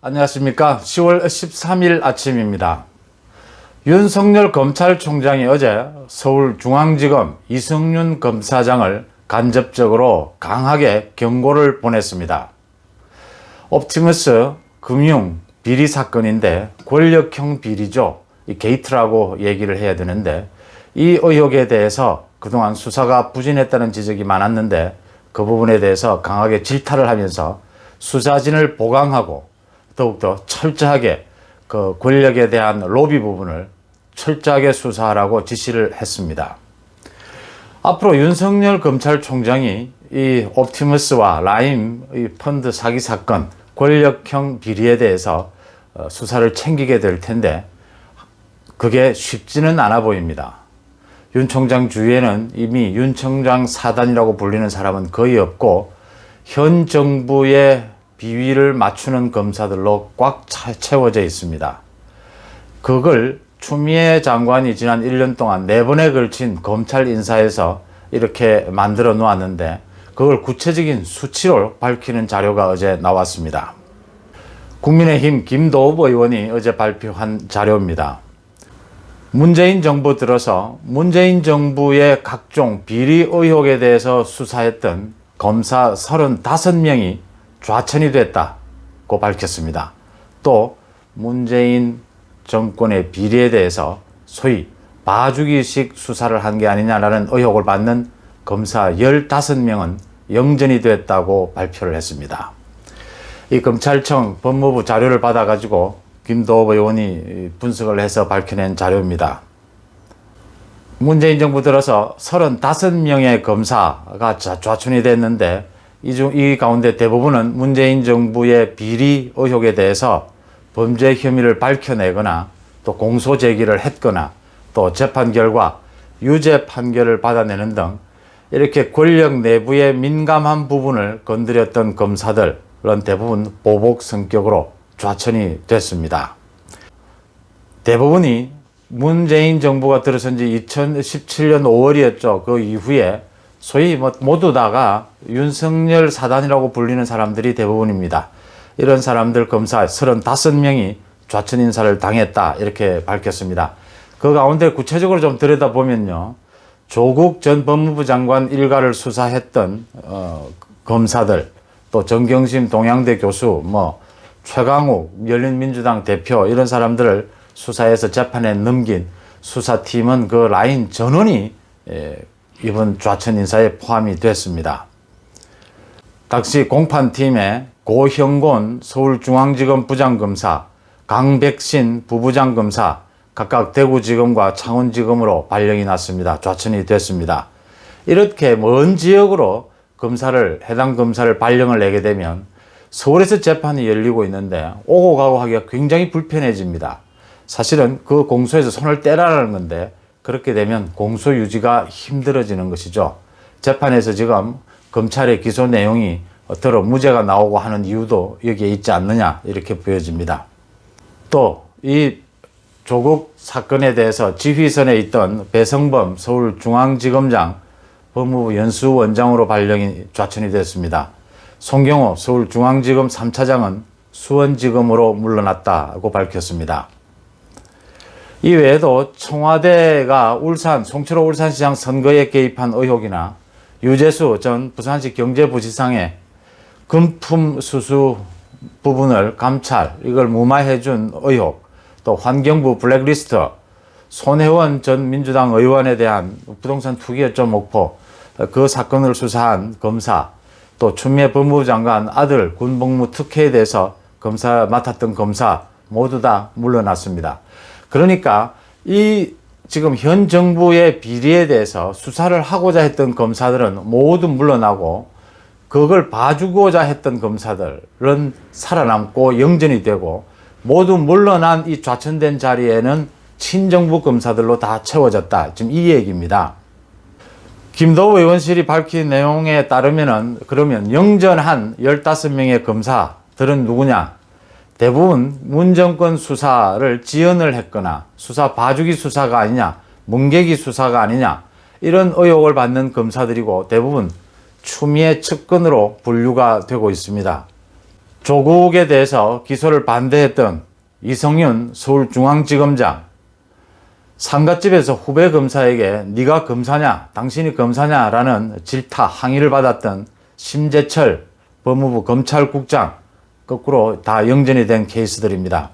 안녕하십니까. 10월 13일 아침입니다. 윤석열 검찰총장이 어제 서울중앙지검 이승윤 검사장을 간접적으로 강하게 경고를 보냈습니다. 옵티머스 금융 비리 사건인데 권력형 비리죠. 이 게이트라고 얘기를 해야 되는데 이 의혹에 대해서 그동안 수사가 부진했다는 지적이 많았는데 그 부분에 대해서 강하게 질타를 하면서 수사진을 보강하고 더욱더 철저하게 그 권력에 대한 로비 부분을 철저하게 수사하라고 지시를 했습니다. 앞으로 윤석열 검찰총장이 이 옵티머스와 라임 이 펀드 사기 사건 권력형 비리에 대해서 수사를 챙기게 될 텐데 그게 쉽지는 않아 보입니다. 윤 총장 주위에는 이미 윤 총장 사단이라고 불리는 사람은 거의 없고 현 정부의 비위를 맞추는 검사들로 꽉 채워져 있습니다. 그걸 추미애 장관이 지난 1년 동안 4번에 걸친 검찰 인사에서 이렇게 만들어 놓았는데 그걸 구체적인 수치로 밝히는 자료가 어제 나왔습니다. 국민의힘 김도읍 의원이 어제 발표한 자료입니다. 문재인 정부 들어서 문재인 정부의 각종 비리 의혹에 대해서 수사했던 검사 35명이 좌천이 됐다고 밝혔습니다. 또 문재인 정권의 비리에 대해서 소위 봐주기식 수사를 한 게 아니냐라는 의혹을 받는 검사 15명은 영전이 됐다고 발표를 했습니다. 이 검찰청 법무부 자료를 받아가지고 김도읍 의원이 분석을 해서 밝혀낸 자료입니다. 문재인 정부 들어서 35명의 검사가 좌천이 됐는데 이 가운데 대부분은 문재인 정부의 비리 의혹에 대해서 범죄 혐의를 밝혀내거나 또 공소 제기를 했거나 또 재판 결과 유죄 판결을 받아내는 등 이렇게 권력 내부의 민감한 부분을 건드렸던 검사들은 대부분 보복 성격으로 좌천이 됐습니다. 대부분이 문재인 정부가 들어선 지 2017년 5월이었죠. 그 이후에 소위 모두 다가 윤석열 사단이라고 불리는 사람들이 대부분입니다. 이런 사람들 검사 35명이 좌천 인사를 당했다 이렇게 밝혔습니다. 그 가운데 구체적으로 좀 들여다보면요. 조국 전 법무부 장관 일가를 수사했던 검사들, 또 정경심 동양대 교수, 최강욱 열린민주당 대표 이런 사람들을 수사해서 재판에 넘긴 수사팀은 그 라인 전원이 이번 좌천 인사에 포함이 됐습니다. 당시 공판팀에 고형곤 서울중앙지검 부장검사, 강백신 부부장검사 각각 대구지검과 창원지검으로 발령이 났습니다. 좌천이 됐습니다. 이렇게 먼 지역으로 해당 검사를 발령을 내게 되면 서울에서 재판이 열리고 있는데 오고 가고 하기가 굉장히 불편해집니다. 사실은 그 공소에서 손을 떼라는 건데 그렇게 되면 공소 유지가 힘들어지는 것이죠. 재판에서 지금 검찰의 기소 내용이 더러 무죄가 나오고 하는 이유도 여기에 있지 않느냐 이렇게 보여집니다. 또 이 조국 사건에 대해서 지휘선에 있던 배성범 서울중앙지검장 법무부 연수원장으로 발령이 좌천이 됐습니다. 송경호 서울중앙지검 3차장은 수원지검으로 물러났다고 밝혔습니다. 이 외에도 청와대가 송철호 울산시장 선거에 개입한 의혹이나 유재수 전 부산시 경제부지상의 금품 수수 부분을 이걸 무마해준 의혹, 또 환경부 블랙리스트, 손혜원 전 민주당 의원에 대한 부동산 투기였죠, 목포. 그 사건을 수사한 검사, 또 추미애 법무부 장관 아들 군복무 특혜에 대해서 검사 맡았던 검사 모두 다 물러났습니다. 그러니까 지금 현 정부의 비리에 대해서 수사를 하고자 했던 검사들은 모두 물러나고 그걸 봐주고자 했던 검사들은 살아남고 영전이 되고 모두 물러난 이 좌천된 자리에는 친정부 검사들로 다 채워졌다. 지금 이 얘기입니다. 김도읍 의원실이 밝힌 내용에 따르면은 그러면 영전한 15명의 검사들은 누구냐? 대부분 문정권 수사를 지연을 했거나 수사 봐주기 수사가 아니냐, 뭉개기 수사가 아니냐 이런 의혹을 받는 검사들이고 대부분 추미애 측근으로 분류가 되고 있습니다. 조국에 대해서 기소를 반대했던 이성윤 서울중앙지검장, 상갓집에서 후배 검사에게 네가 검사냐, 당신이 검사냐라는 질타, 항의를 받았던 심재철 법무부 검찰국장, 거꾸로 다 영전이 된 케이스들입니다.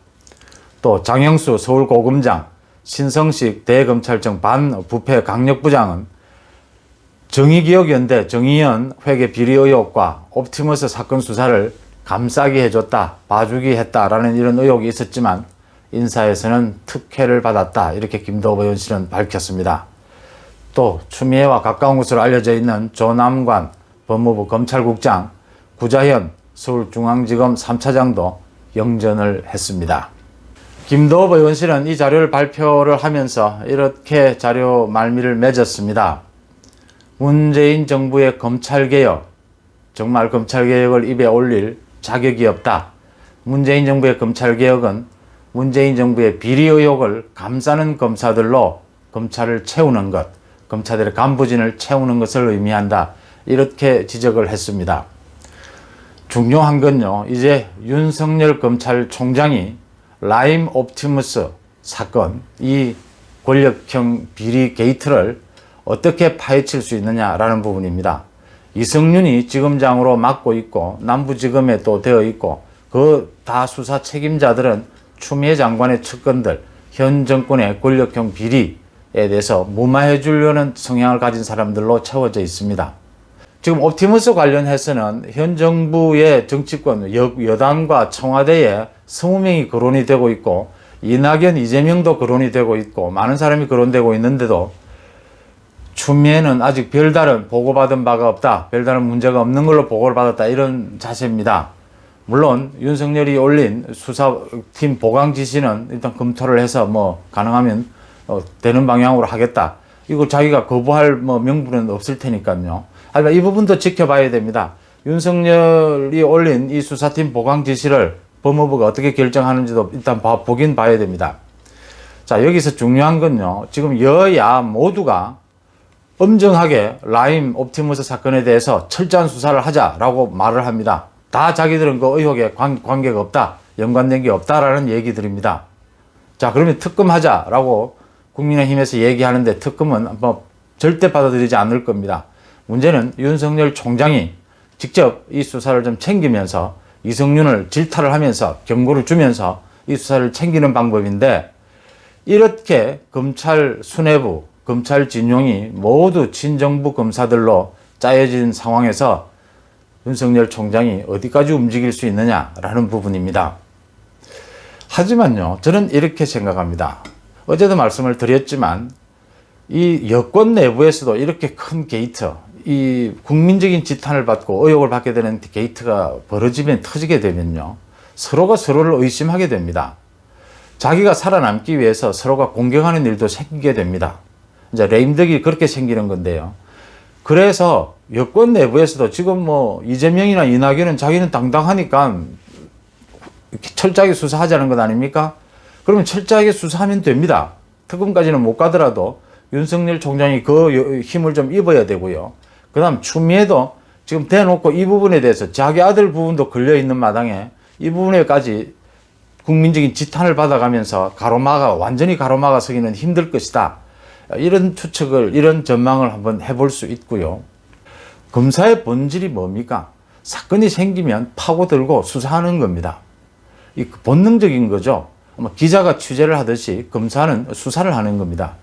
또 장영수 서울고검장, 신성식 대검찰청 반부패 강력부장은 정의기억연대 정의연 회계 비리 의혹과 옵티머스 사건 수사를 감싸게 해줬다, 봐주기 했다라는 이런 의혹이 있었지만 인사에서는 특혜를 받았다, 이렇게 김도읍 의원실은 밝혔습니다. 또 추미애와 가까운 것으로 알려져 있는 조남관 법무부 검찰국장, 구자현 서울중앙지검 3차장도 영전을 했습니다. 김도읍 의원실은 이 자료를 발표를 하면서 이렇게 자료 말미를 맺었습니다. 문재인 정부의 검찰개혁, 정말 검찰개혁을 입에 올릴 자격이 없다. 문재인 정부의 검찰개혁은 문재인 정부의 비리 의혹을 감싸는 검사들로 검찰을 채우는 것, 검찰들의 간부진을 채우는 것을 의미한다, 이렇게 지적을 했습니다. 중요한 건요, 이제 윤석열 검찰총장이 라임 옵티머스 사건, 이 권력형 비리 게이트를 어떻게 파헤칠 수 있느냐라는 부분입니다. 이성윤이 지검장으로 맡고 있고 남부지검에 또 되어 있고 그 다 수사 책임자들은 추미애 장관의 측근들, 현 정권의 권력형 비리에 대해서 무마해 주려는 성향을 가진 사람들로 채워져 있습니다. 지금 옵티머스 관련해서는 현 정부의 정치권, 여당과 청와대에 20명이 거론이 되고 있고 이낙연, 이재명도 거론이 되고 있고 많은 사람이 거론되고 있는데도 추미애는 아직 별다른 보고받은 바가 없다, 별다른 문제가 없는 걸로 보고를 받았다, 이런 자세입니다. 물론 윤석열이 올린 수사팀 보강 지시는 일단 검토를 해서 가능하면 되는 방향으로 하겠다, 이거 자기가 거부할 명분은 없을 테니까요. 하지만 이 부분도 지켜봐야 됩니다. 윤석열이 올린 이 수사팀 보강 지시를 법무부가 어떻게 결정하는지도 일단 보긴 봐야 됩니다. 자, 여기서 중요한 건요, 지금 여야 모두가 엄정하게 라임 옵티머스 사건에 대해서 철저한 수사를 하자라고 말을 합니다. 다 자기들은 그 의혹에 관계가 없다, 연관된 게 없다라는 얘기들입니다. 자, 그러면 특검하자라고 국민의힘에서 얘기하는데 특검은 절대 받아들이지 않을 겁니다. 문제는 윤석열 총장이 직접 이 수사를 좀 챙기면서 이성윤을 질타를 하면서 경고를 주면서 이 수사를 챙기는 방법인데, 이렇게 검찰 수뇌부, 검찰 진용이 모두 친정부 검사들로 짜여진 상황에서 윤석열 총장이 어디까지 움직일 수 있느냐라는 부분입니다. 하지만요, 저는 이렇게 생각합니다. 어제도 말씀을 드렸지만 이 여권 내부에서도 이렇게 큰 게이트, 이 국민적인 지탄을 받고 의혹을 받게 되는 게이트가 벌어지면, 터지게 되면요, 서로가 서로를 의심하게 됩니다. 자기가 살아남기 위해서 서로가 공격하는 일도 생기게 됩니다. 이제 레임덕이 그렇게 생기는 건데요. 그래서 여권 내부에서도 지금 이재명이나 이낙연은 자기는 당당하니까 철저하게 수사하자는 것 아닙니까? 그러면 철저하게 수사하면 됩니다. 특검까지는 못 가더라도 윤석열 총장이 그 힘을 좀 입어야 되고요. 그 다음 추미애도 지금 대놓고 이 부분에 대해서 자기 아들 부분도 걸려있는 마당에 이 부분에까지 국민적인 지탄을 받아가면서 완전히 가로막아 서기는 힘들 것이다, 이런 추측을, 이런 전망을 한번 해볼 수 있고요. 검사의 본질이 뭡니까? 사건이 생기면 파고들고 수사하는 겁니다. 이 본능적인 거죠. 기자가 취재를 하듯이 검사는 수사를 하는 겁니다.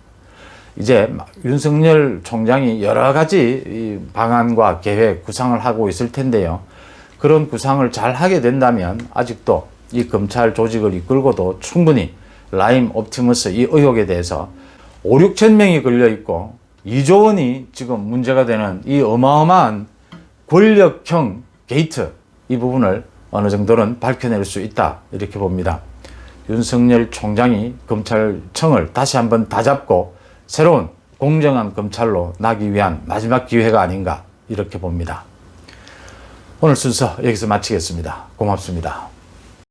이제 윤석열 총장이 여러 가지 방안과 계획, 구상을 하고 있을 텐데요. 그런 구상을 잘 하게 된다면 아직도 이 검찰 조직을 이끌고도 충분히 라임 옵티머스 이 의혹에 대해서 5, 6천 명이 걸려 있고 2조 원이 지금 문제가 되는 이 어마어마한 권력형 게이트, 이 부분을 어느 정도는 밝혀낼 수 있다, 이렇게 봅니다. 윤석열 총장이 검찰청을 다시 한번 다잡고 새로운 공정한 검찰로 나기 위한 마지막 기회가 아닌가, 이렇게 봅니다. 오늘 순서 여기서 마치겠습니다. 고맙습니다.